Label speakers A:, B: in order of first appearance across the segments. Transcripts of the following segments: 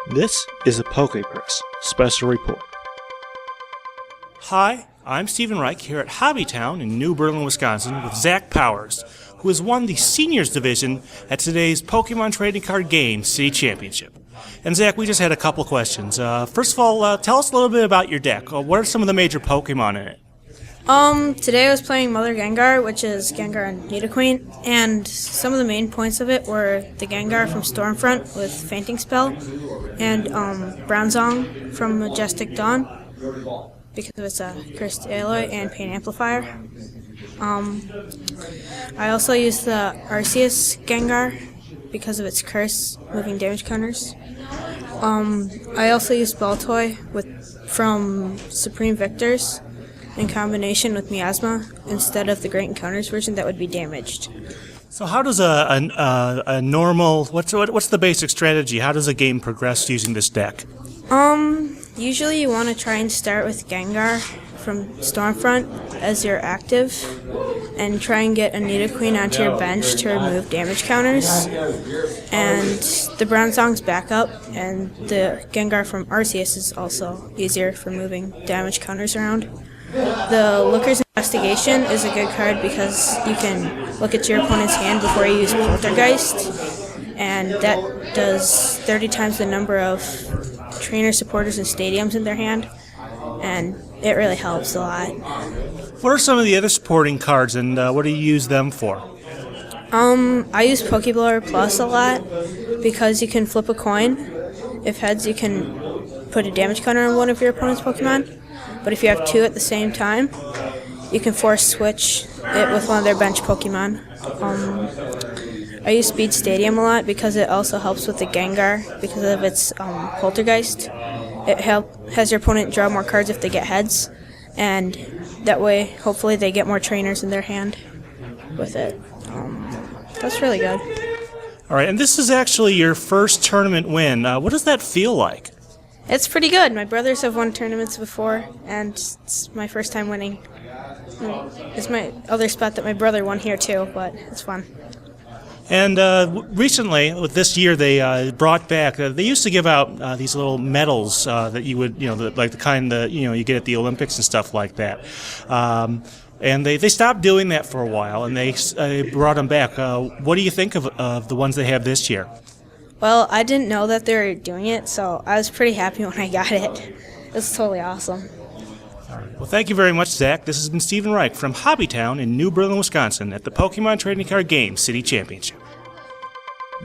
A: This is a PokePress Special Report.
B: Hi, I'm Stephen Reich here at Hobbytown in New Berlin, Wisconsin with Zach Powers, who has won the Seniors Division at today's Pokemon Trading Card Game City Championship. And Zach, we just had a couple questions. First of all, tell us a little bit about your deck. What are some of the major Pokemon in it?
C: Today I was playing Mother Gengar, which is Gengar and Nidoqueen, and some of the main points of it were the Gengar from Stormfront with Fainting Spell, and Bronzong from Majestic Dawn, because of its Cursed Alloy and Pain Amplifier. I also used the Arceus Gengar because of its curse, moving damage counters. I also used Baltoy from Supreme Victors in combination with Miasma instead of the Great Encounters version that would be damaged.
B: So how does a normal, what's the basic strategy? How does a game progress using this deck?
C: Usually you want to try and start with Gengar from Stormfront as your active and try and get a Nidoqueen onto your bench to remove damage counters, and the Bronzong's backup, and the Gengar from Arceus is also easier for moving damage counters around. The Looker's Investigation is a good card because you can look at your opponent's hand before you use Poltergeist, and that does 30 times the number of trainer supporters and stadiums in their hand, and it really helps a lot.
B: What are some of the other supporting cards, and what do you use them for?
C: I use Pokeblower Plus a lot because you can flip a coin. If heads, you can put a damage counter on one of your opponent's Pokemon. But if you have two at the same time, you can force switch it with one of their bench Pokemon. I use Speed Stadium a lot because it also helps with the Gengar because of its Poltergeist. It has your opponent draw more cards if they get heads, and that way, hopefully, they get more trainers in their hand with it. That's really good.
B: All right, and this is actually your first tournament win. What does that feel like?
C: It's pretty good. My brothers have won tournaments before, and it's my first time winning. It's my other spot that my brother won here too, but it's fun.
B: And recently, with this year, they brought back. They used to give out these little medals that you would, like the kind that you get at the Olympics and stuff like that. And they stopped doing that for a while, and they brought them back. What do you think of the ones they have this year?
C: Well, I didn't know that they were doing it, so I was pretty happy when I got it. It was totally awesome.
B: All right. Well, thank you very much, Zach. This has been Stephen Reich from Hobbytown in New Berlin, Wisconsin at the Pokemon Trading Card Game City Championship.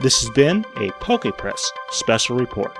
A: This has been a PokePress Special Report.